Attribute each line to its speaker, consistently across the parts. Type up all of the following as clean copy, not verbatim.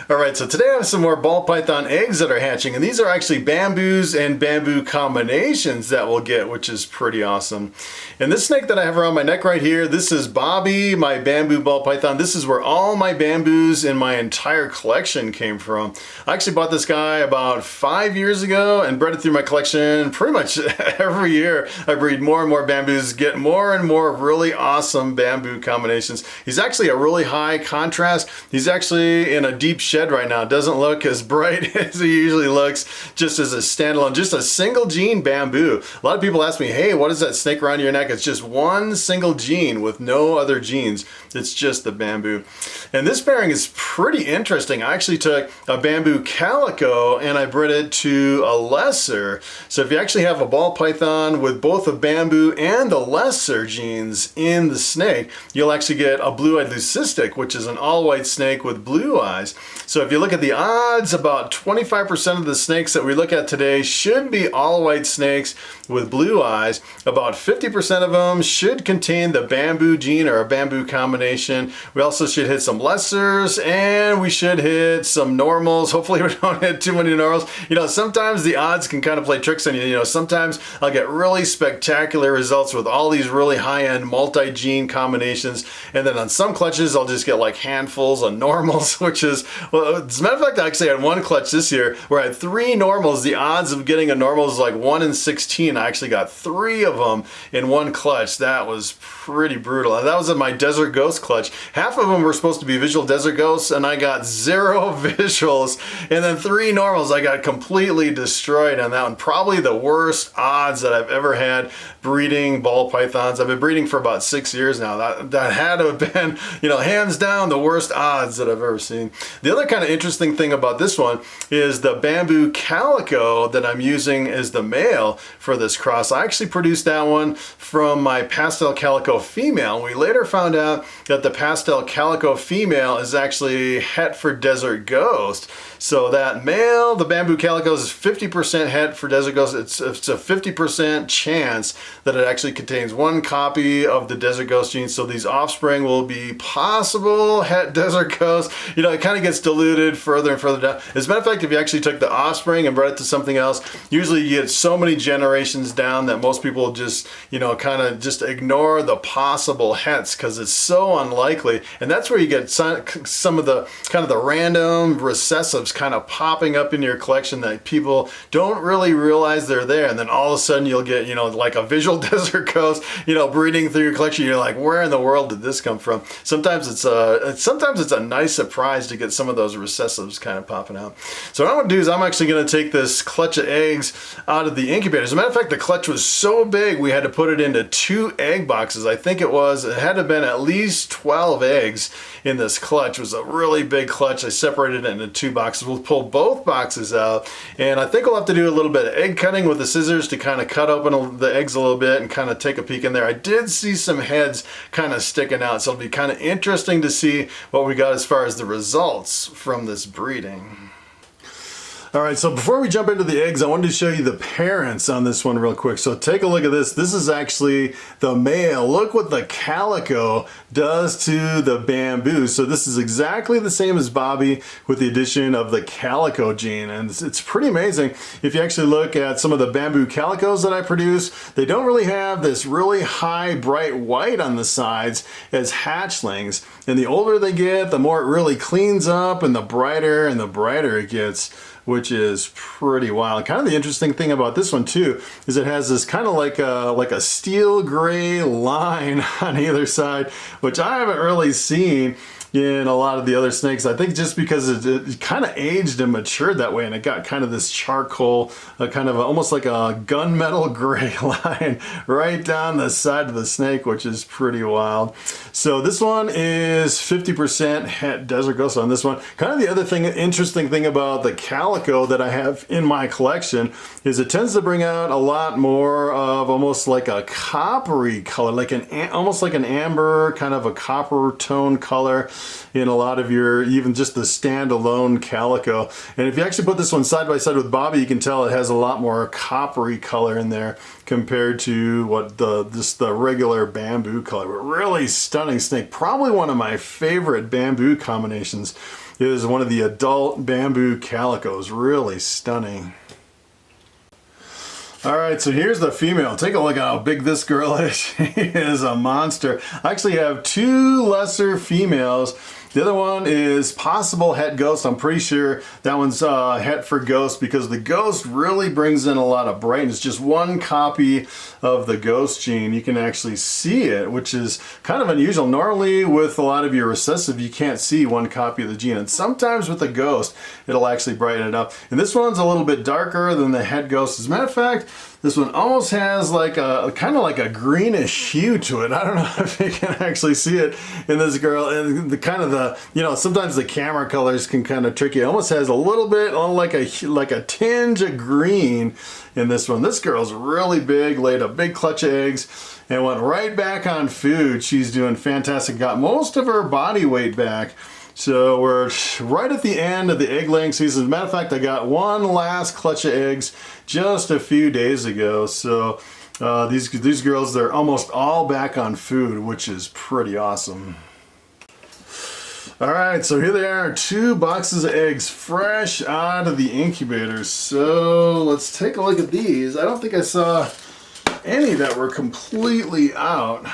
Speaker 1: Alright, so today I have some more ball python eggs that are hatching, and these are actually bamboos and bamboo combinations that we'll get, which is pretty awesome. And this snake that I have around my neck right here, this is Bobby, my bamboo ball python. This is where all my bamboos in my entire collection came from. I actually bought this guy about 5 years ago and bred it through my collection. Pretty much every year I breed more and more bamboos, get more and more really awesome bamboo combinations. He's actually a really high contrast. He's actually in a deep shed right now. It doesn't look as bright as he usually looks just as a standalone, just a single gene bamboo. A lot of people ask me, hey, what is that snake around your neck? It's just one single gene with no other genes. It's just the bamboo. And this pairing is pretty interesting. I actually took a Bamboo Calico and I bred it to a lesser. So if you actually have a ball python with both a bamboo and the lesser genes in the snake, you'll actually get a blue-eyed leucistic, which is an all-white snake with blue eyes. So if you look at the odds, about 25% of the snakes that we look at today should be all-white snakes with blue eyes. About 50% of them should contain the bamboo gene or a bamboo combination. We also should hit some lessers and we should hit some normals. Hopefully we don't hit too many normals. You know, sometimes the odds can kind of play tricks on you. You know, sometimes I'll get really spectacular results with all these really high-end multi-gene combinations, and then on some clutches I'll just get like handfuls of normals, which is, well, as a matter of fact, I actually had one clutch this year where I had 3 normals. The odds of getting a normal is like 1 in 16. I actually got 3 of them in one clutch. That was pretty brutal. And that was in my Desert Ghost clutch. Half of them were supposed to be visual Desert Ghosts, and I got 0 visuals, and then 3 normals. I got completely destroyed on that one. Probably the worst odds that I've ever had breeding ball pythons. I've been breeding for about 6 years now. That had to have been, you know, hands down the worst odds that I've ever seen. The other kind of interesting thing about this one is the Bamboo Calico that I'm using as the male for this cross. I actually produced that one from my Pastel Calico female. We later found out that the Pastel Calico female is actually het for Desert Ghost. So that male, the Bamboo Calico, is 50% het for Desert Ghost. It's a 50% chance that it actually contains 1 copy of the Desert Ghost gene. So these offspring will be possible het Desert Ghost. You know, it kind of gets diluted further and further down. As a matter of fact, if you actually took the offspring and bred it to something else, usually you get so many generations down that most people just, you know, kind of just ignore the possible hets because it's so unlikely. And that's where you get some of the kind of the random recessives kind of popping up in your collection that people don't really realize they're there, and then all of a sudden you'll get, you know, like a visual Desert Ghost, you know, breeding through your collection. You're like, where in the world did this come from? Sometimes it's a nice surprise to get some of those recessives kind of popping out. So what I'm gonna do is I'm actually gonna take this clutch of eggs out of the incubator. As a matter of fact, the clutch was so big we had to put it into 2 egg boxes. I think it had to have been at least 12 eggs in this clutch. It was a really big clutch. I separated it into 2 boxes. We'll pull both boxes out, and I think we'll have to do a little bit of egg cutting with the scissors to kind of cut open the eggs a little bit and kind of take a peek in there. I did see some heads kind of sticking out, so it'll be kind of interesting to see what we got as far as the results from this breeding. Alright, so before we jump into the eggs, I wanted to show you the parents on this one real quick. So take a look at this. This is actually the male. Look what the calico does to the bamboo. So this is exactly the same as Bobby with the addition of the calico gene. And it's pretty amazing. If you actually look at some of the bamboo calicos that I produce, they don't really have this really high bright white on the sides as hatchlings. And the older they get, the more it really cleans up, and the brighter it gets, which is pretty wild. Kind of the interesting thing about this one too is it has this kind of like a steel gray line on either side, which I haven't really seen in a lot of the other snakes. I think just because it kind of aged and matured that way, and it got kind of this charcoal, kind of almost like a gunmetal gray line right down the side of the snake, which is pretty wild. So this one is 50% het Desert Ghost on this one. Kind of the other interesting thing about the calico that I have in my collection is it tends to bring out a lot more of almost like a coppery color, like almost like an amber, kind of a copper tone color in a lot of your, even just the standalone calico. And if you actually put this one side by side with Bobby, you can tell it has a lot more coppery color in there compared to what just the regular bamboo color. But really stunning snake. Probably one of my favorite bamboo combinations is one of the adult Bamboo Calicos. Really stunning. Alright, so here's the female. Take a look at how big this girl is. She is a monster. I actually have two lesser females. The other one is possible het ghost. I'm pretty sure that one's het for ghost because the ghost really brings in a lot of brightness. Just one copy of the ghost gene, you can actually see it, which is kind of unusual. Normally with a lot of your recessive, you can't see one copy of the gene. And sometimes with the ghost, it'll actually brighten it up. And this one's a little bit darker than the het ghost. As a matter of fact, this one almost has like a kind of like a greenish hue to it. I don't know if you can actually see it in this girl. And the kind of the, you know, sometimes the camera colors can kind of trick you. It almost has a little bit like a tinge of green in this one. This girl's really big, laid a big clutch of eggs, and went right back on food. She's doing fantastic. Got most of her body weight back. So we're right at the end of the egg laying season. As a matter of fact, I got one last clutch of eggs just a few days ago. So these girls, they're almost all back on food, which is pretty awesome. All right, so here they are, 2 boxes of eggs fresh out of the incubator. So let's take a look at these. I don't think I saw any that were completely out.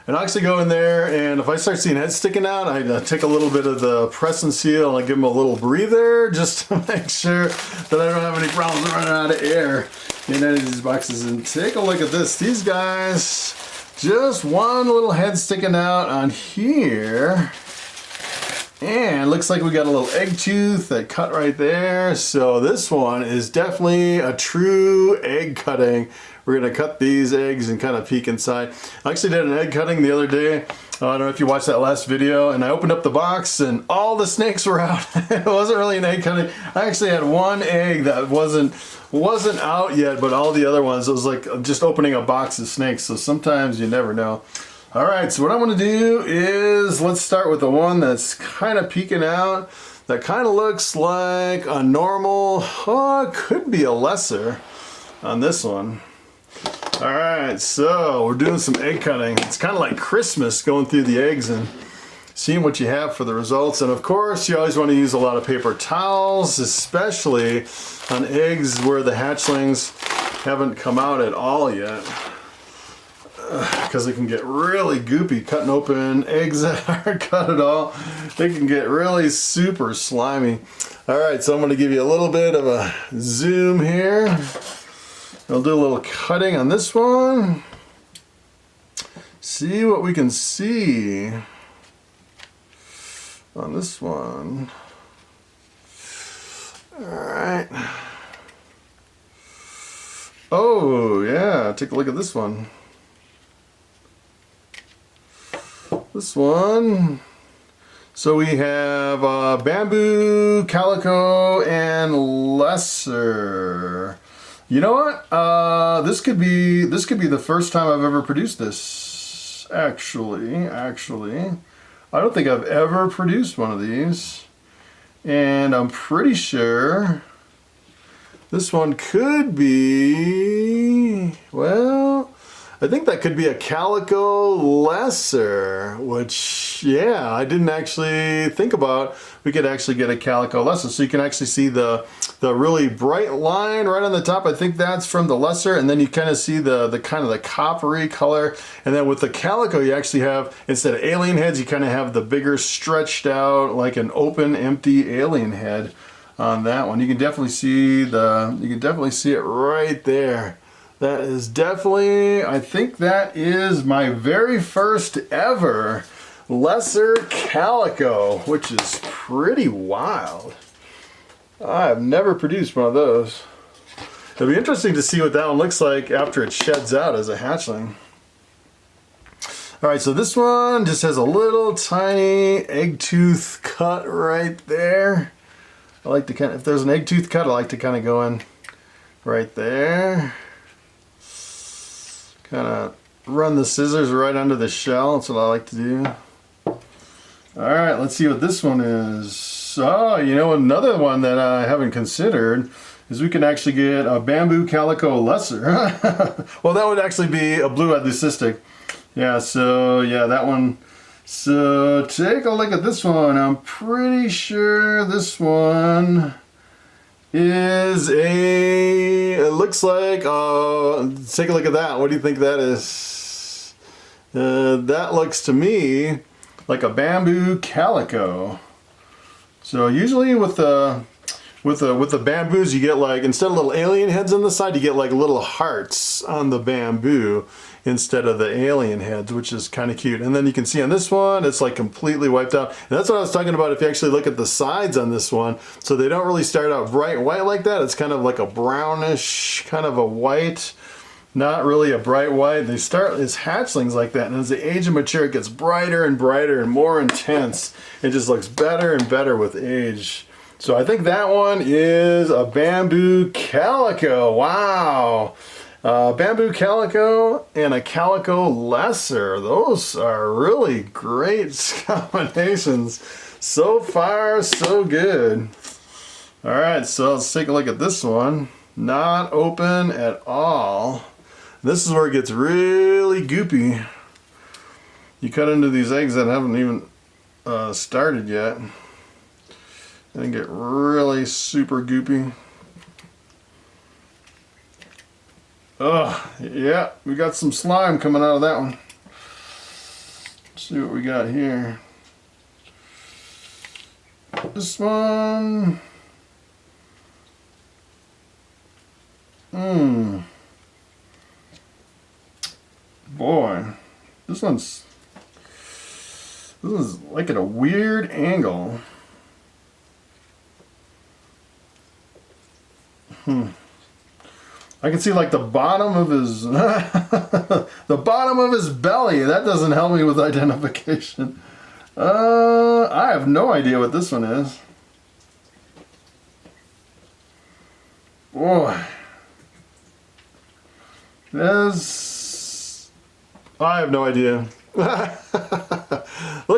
Speaker 1: And I actually go in there, and if I start seeing heads sticking out, I take a little bit of the press and seal and I give them a little breather just to make sure that I don't have any problems running out of air in any of these boxes. And take a look at this. These guys, just one little head sticking out on here. And looks like we got a little egg tooth that cut right there. So this one is definitely a true egg cutting. We're gonna cut these eggs and kind of peek inside. I actually did an egg cutting the other day. I don't know if you watched that last video, and I opened up the box and all the snakes were out. It wasn't really an egg cutting. I actually had one egg that wasn't out yet, but all the other ones, it was like just opening a box of snakes. So sometimes you never know. All right, so what I want to do is let's start with the one that's kind of peeking out. That kind of looks like a normal, oh, it could be a lesser on this one. All right, so we're doing some egg cutting. It's kind of like Christmas, going through the eggs and seeing what you have for the results. And of course, you always want to use a lot of paper towels, especially on eggs where the hatchlings haven't come out at all yet. Because it can get really goopy cutting open eggs that aren't cut at all. They can get really super slimy. All right, so I'm going to give you a little bit of a zoom here. I'll do a little cutting on this one. See what we can see on this one. All right. Oh yeah, take a look at this one. This one. So we have Bamboo Calico and Lesser. You know what? This could be the first time I've ever produced this. Actually, I don't think I've ever produced one of these, and I'm pretty sure this one could be, well, I think that could be a Calico Lesser, which, yeah, I didn't actually think about. We could actually get a Calico Lesser. So you can actually see the really bright line right on the top. I think that's from the Lesser, and then you kind of see the kind of the coppery color. And then with the Calico, you actually have, instead of alien heads, you kind of have the bigger stretched out, like an open, empty alien head on that one. You can definitely see it right there. That is definitely, I think that is my very first ever Lesser Calico, which is pretty wild. I've never produced one of those. It'll be interesting to see what that one looks like after it sheds out as a hatchling. All right, so this one just has a little tiny egg tooth cut right there. I like to kind of, if there's an egg tooth cut, I like to kind of go in right there. Kind of run the scissors right under the shell. That's what I like to do. All right, let's see what this one is. Oh, you know, another one that I haven't considered is we can actually get a Bamboo Calico Lesser. Well, that would actually be a blue-eyed leucistic. Yeah, so yeah, that one So take a look at this one. I'm pretty sure this one is it looks like, take a look at that. What do you think that is? That looks to me like a Bamboo Calico. So usually with the bamboos, you get like, instead of little alien heads on the side, you get like little hearts on the bamboo instead of the alien heads, which is kind of cute. And then you can see on this one, it's like completely wiped out. And that's what I was talking about if you actually look at the sides on this one. So they don't really start out bright white like that. It's kind of like a brownish, kind of a white, not really a bright white. They start as hatchlings like that. And as they age and mature, it gets brighter and brighter and more intense. It just looks better and better with age. So I think that one is a Bamboo Calico. Wow. Bamboo Calico and a Calico Lesser. Those are really great combinations. So far, so good. All right, so let's take a look at this one. Not open at all. This is where it gets really goopy. You cut into these eggs that haven't even started yet, and get really super goopy. Oh, yeah, we got some slime coming out of that one. Let's see what we got here. This one. Boy, this one's like at a weird angle. I can see like the bottom of his the bottom of his belly. That doesn't help me with identification. I have no idea what this one is. Boy, I have no idea. Look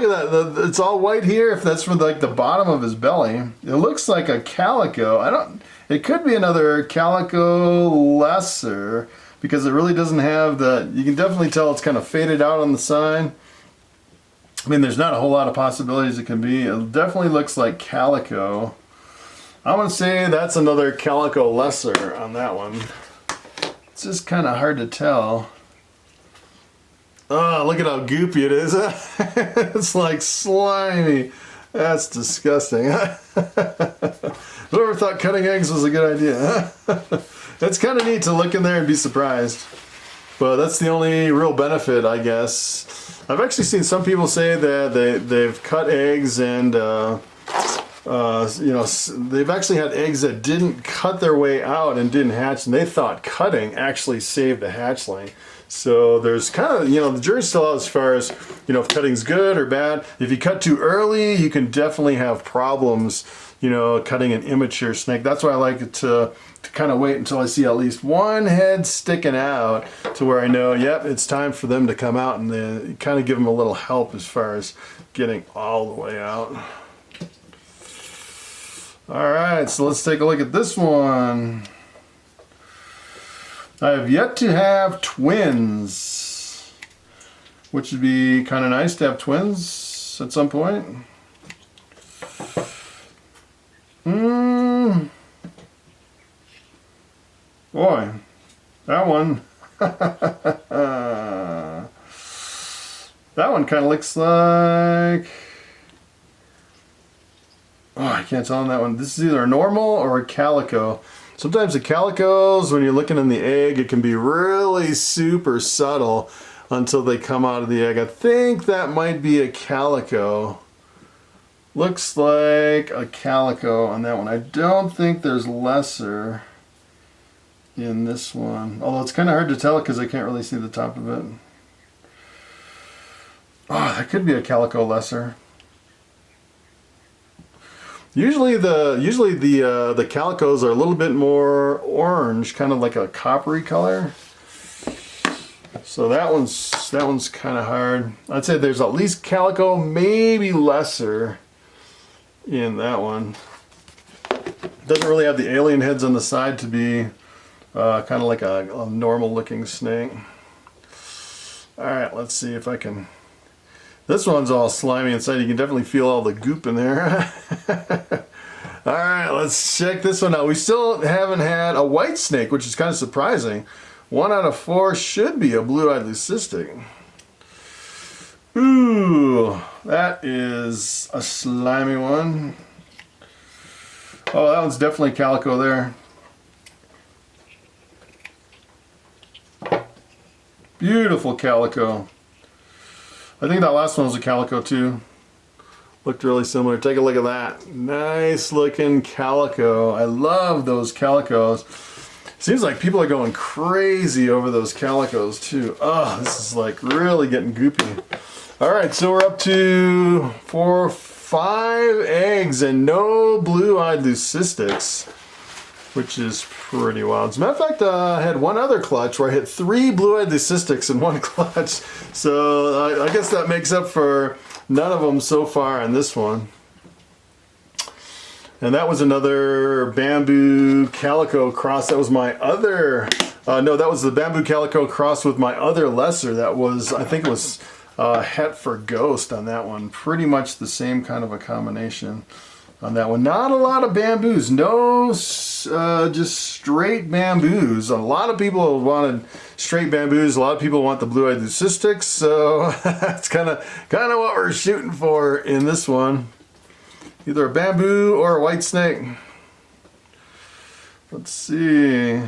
Speaker 1: at that. It's all white here. If that's for like the bottom of his belly, it looks like a calico. It could be another Calico Lesser because it really doesn't have the. You can definitely tell it's kind of faded out on the side. I mean, there's not a whole lot of possibilities it can be. It definitely looks like calico. I'm gonna say that's another Calico Lesser on that one. It's just kind of hard to tell. Oh, look at how goopy it is. It's like slimy. That's disgusting. Whoever thought cutting eggs was a good idea? It's kind of neat to look in there and be surprised. But that's the only real benefit, I guess. I've actually seen some people say that they've cut eggs and you know, they've actually had eggs that didn't cut their way out and didn't hatch, and they thought cutting actually saved the hatchling. So there's kind of, you know, the jury's still out as far as, you know, if cutting's good or bad. If you cut too early, you can definitely have problems, you know, cutting an immature snake. That's why I like it to kind of wait until I see at least one head sticking out to where I know, yep, it's time for them to come out, and then kind of give them a little help as far as getting all the way out. All right, so let's take a look at this one. I have yet to have twins, which would be kind of nice to have twins at some point. Boy, that one. That one kind of looks like. Oh, I can't tell on that one. This is either a normal or a calico. Sometimes the calicos, when you're looking in the egg, it can be really super subtle until they come out of the egg. I think that might be a calico. Looks like a calico on that one. I don't think there's lesser in this one. Although it's kind of hard to tell because I can't really see the top of it. Oh, that could be a calico lesser. Usually the calicos are a little bit more orange, kind of like a coppery color. So that one's kind of hard. I'd say there's at least calico, maybe lesser in that one. Doesn't really have the alien heads on the side to be kind of like a normal looking snake. All right, let's see if I can This one's all slimy inside. You can definitely feel all the goop in there. All right, let's check this one out. We still haven't had a white snake, which is kind of surprising. 1 out of 4 should be a blue-eyed leucistic. Ooh, that is a slimy one. Oh, that one's definitely calico there. Beautiful calico. I think that last one was a calico too. Looked really similar. Take a look at that. Nice looking calico. I love those calicos. Seems like people are going crazy over those calicos too. Oh, this is like really getting goopy. All right, so we're up to 5 eggs and no blue-eyed leucistics, which is pretty wild. As a matter of fact, I had one other clutch where I hit 3 blue-eyed leucistics in one clutch. So I guess that makes up for none of them so far in this one. And that was another Bamboo Calico cross. That was my other, no, that was the Bamboo Calico cross with my other lesser. That was, I think it was Het for Ghost on that one. Pretty much the same kind of a combination on that one. Not a lot of bamboos. No, just straight bamboos. A lot of people wanted straight bamboos. A lot of people want the blue-eyed leucistics. So that's kind of what we're shooting for in this one. Either a bamboo or a white snake. Let's see.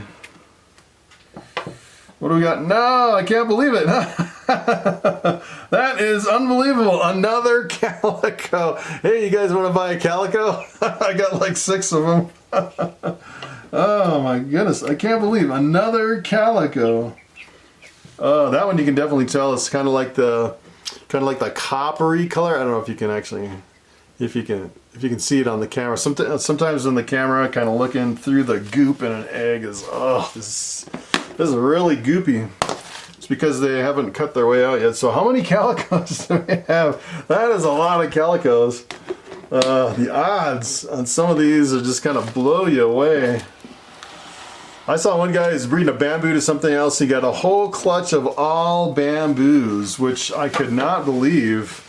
Speaker 1: What do we got? No, I can't believe it. That is unbelievable. Another calico. Hey, you guys want to buy a calico? I got like 6 of them. Oh my goodness. I can't believe another calico. Oh, that one you can definitely tell it's kind of like the coppery color. I don't know if you can actually, if you can see it on the camera. Sometimes in the camera, kind of looking through the goop in an egg is, oh, this is really goopy. It's because they haven't cut their way out yet. So how many calicos do we have? That is a lot of calicos. The odds on some of these are just kind of blow you away. I saw one guy who's breeding a bamboo to something else. He got a whole clutch of all bamboos, which I could not believe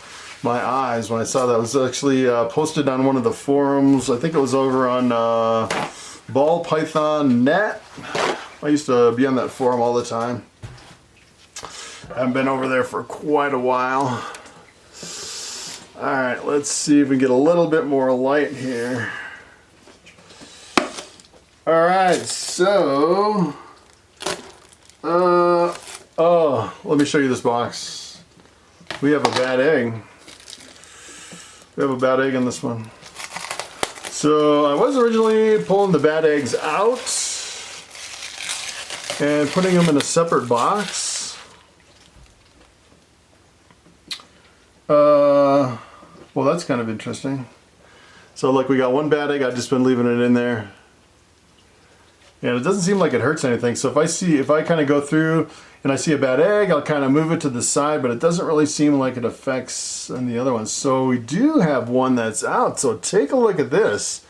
Speaker 1: my eyes when I saw that. It was actually posted on one of the forums. I think it was over on Ball Python net. I used to be on that forum all the time. I haven't been over there for quite a while. Alright, let's see if we can get a little bit more light here. Alright, so... oh, let me show you this box. We have a bad egg. We have a bad egg in this one. So I was originally pulling the bad eggs out and putting them in a separate box. Well, that's kind of interesting. So look, we got one bad egg. I've just been leaving it in there. And it doesn't seem like it hurts anything. So if I kind of go through and I see a bad egg, I'll kind of move it to the side, but it doesn't really seem like it affects any of the other ones. So we do have one that's out. So take a look at this.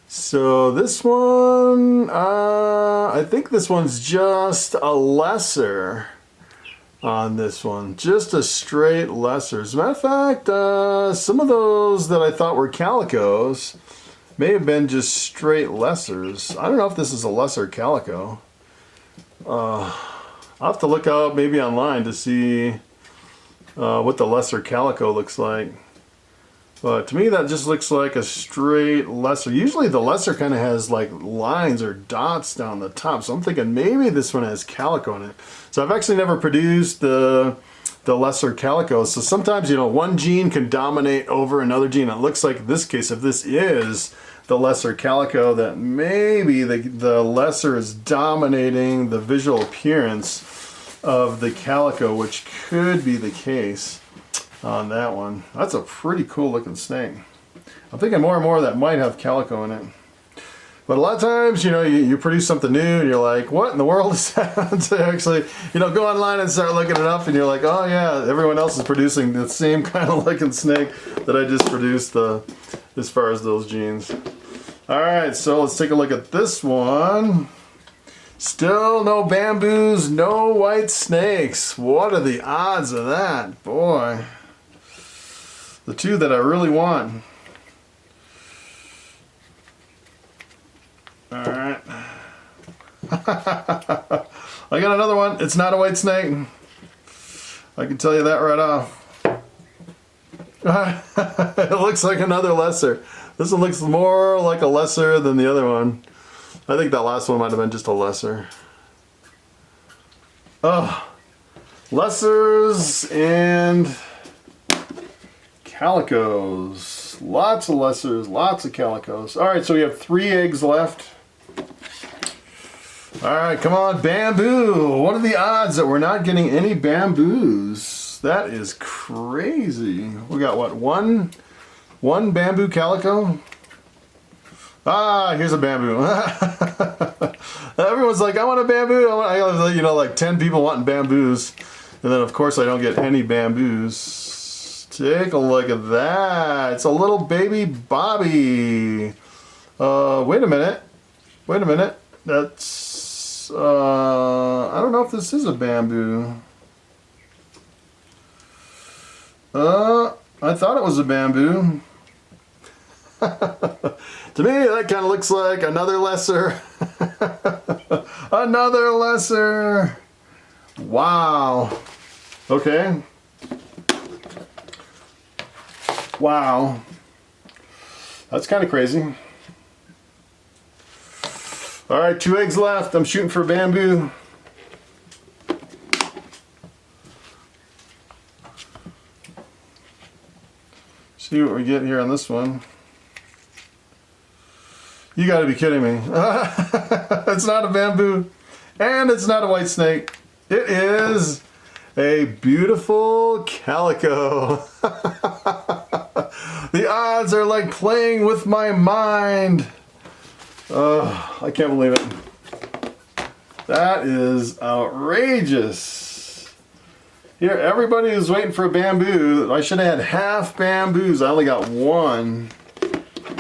Speaker 1: So this one, I think this one's just a lesser on this one. Just a straight lesser. As a matter of fact, some of those that I thought were calicos may have been just straight lessers. I don't know if this is a lesser calico. I'll have to look out maybe online to see what the lesser calico looks like. But to me that just looks like a straight lesser. Usually the lesser kind of has like lines or dots down the top. So I'm thinking maybe this one has calico in it. So I've actually never produced the lesser calico. So sometimes, you know, one gene can dominate over another gene. It looks like in this case, if this is the lesser calico, that maybe the lesser is dominating the visual appearance of the calico, which could be the case on that one. That's a pretty cool looking snake. I'm thinking more and more that might have calico in it. But a lot of times, you know, you produce something new and you're like, what in the world is that? So actually, you know, go online and start looking it up and you're like, oh yeah, everyone else is producing the same kind of looking snake that I just produced as far as those genes. Alright, so let's take a look at this one. Still no bamboos, no white snakes. What are the odds of that? Boy. the two that I really want. All right. I got another one. It's not a white snake. I can tell you that right off. It looks like another lesser. This one looks more like a lesser than the other one. I think that last one might have been just a lesser. Oh, lessers and calicos. Lots of lessers, lots of calicos. All right, so we have 3 eggs left. All right, come on, bamboo. What are the odds that we're not getting any bamboos? That is crazy. We got what, one bamboo calico? Ah, here's a bamboo. Everyone's like, I want a bamboo. I got, you know, like 10 people wanting bamboos. And then of course I don't get any bamboos. Take a look at that. It's a little baby Bobby. Wait a minute. Wait a minute. That's, I don't know if this is a bamboo. I thought it was a bamboo. To me, that kind of looks like another lesser. Another lesser. Wow. Okay. Wow. That's kind of crazy. All right, 2 eggs left. I'm shooting for bamboo. See what we get here on this one. You gotta be kidding me. It's not a bamboo, and it's not a white snake. It is a beautiful calico. The odds are like playing with my mind. I can't believe it. That is outrageous. Here, everybody is waiting for a bamboo. I should have had half bamboos. I only got one.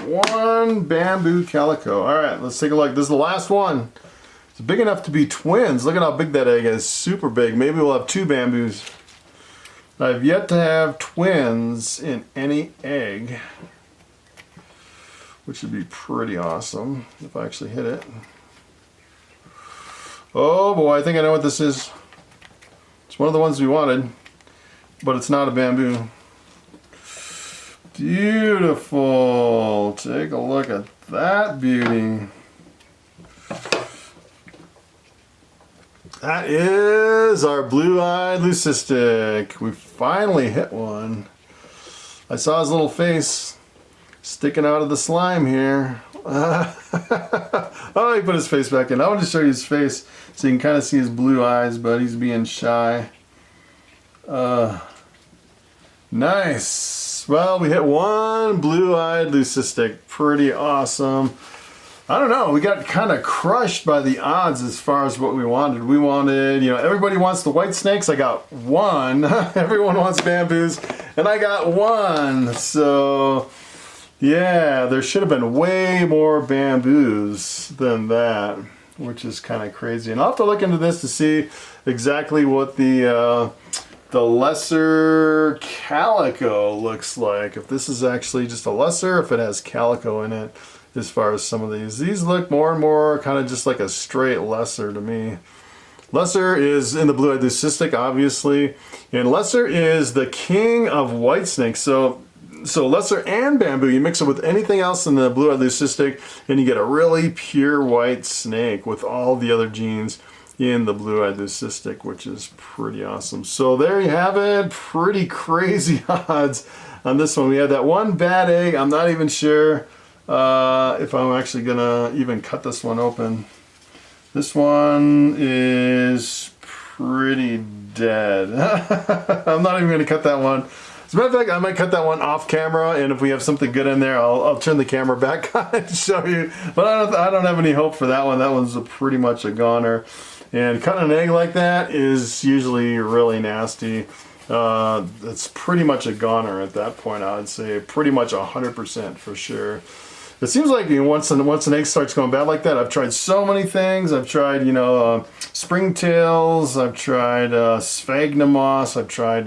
Speaker 1: One bamboo calico. All right, let's take a look. This is the last one. It's big enough to be twins. Look at how big that egg is. Super big. Maybe we'll have 2 bamboos. I've yet to have twins in any egg, which would be pretty awesome if I actually hit it. Oh boy, I think I know what this is. It's one of the ones we wanted, but it's not a bamboo. Beautiful. Take a look at that beauty. That is our blue-eyed leucistic. We finally hit one. I saw his little face sticking out of the slime here. Oh, he put his face back in. I want to show you his face so you can kind of see his blue eyes, but he's being shy. Nice. Well, we hit one blue-eyed leucistic. Pretty awesome. I don't know, we got kind of crushed by the odds as far as what we wanted. We wanted, you know, everybody wants the white snakes. I got one. Everyone wants bamboos, and I got one. So, yeah, there should have been way more bamboos than that, which is kind of crazy. And I'll have to look into this to see exactly what the lesser calico looks like. If this is actually just a lesser, if it has calico in it. As far as some of these look more and more kind of just like a straight lesser to me. Lesser is in the blue-eyed leucistic, obviously, and lesser is the king of white snakes. So lesser and bamboo, you mix it with anything else in the blue-eyed leucistic, and you get a really pure white snake with all the other genes in the blue-eyed leucistic, which is pretty awesome. So there you have it. Pretty crazy odds on this one. We had that one bad egg. I'm not even sure if I'm actually gonna even cut this one open. This one is pretty dead. I'm not even gonna cut that one. As a matter of fact, I might cut that one off camera, and if we have something good in there, I'll turn the camera back on and show you. But I don't have any hope for that one. That one's pretty much a goner. And cutting an egg like that is usually really nasty. It's pretty much a goner at that point, I would say. Pretty much 100% for sure. It seems like, you know, once an egg starts going bad like that, I've tried so many things. I've tried, you know, springtails. I've tried sphagnum moss. I've tried,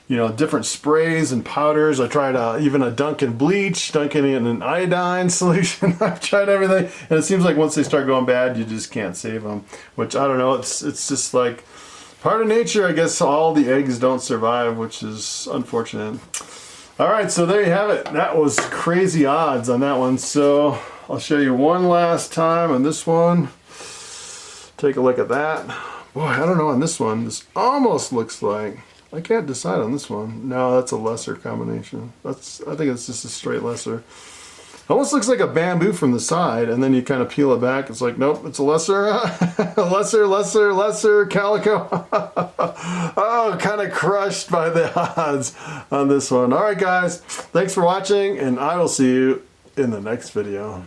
Speaker 1: you know, different sprays and powders. I tried even a dunk in bleach, dunking it in an iodine solution. I've tried everything, and it seems like once they start going bad, you just can't save them. Which, I don't know, it's just like part of nature. I guess all the eggs don't survive, which is unfortunate. All right, so there you have it. That was crazy odds on that one. So I'll show you one last time on this one. Take a look at that. Boy, I don't know on this one. This almost looks like, I can't decide on this one. No, that's a lesser combination. I think it's just a straight lesser. Almost looks like a bamboo from the side, and then you kind of peel it back. It's like, nope, it's a lesser, lesser calico. Oh, kind of crushed by the odds on this one. All right, guys, thanks for watching, and I will see you in the next video.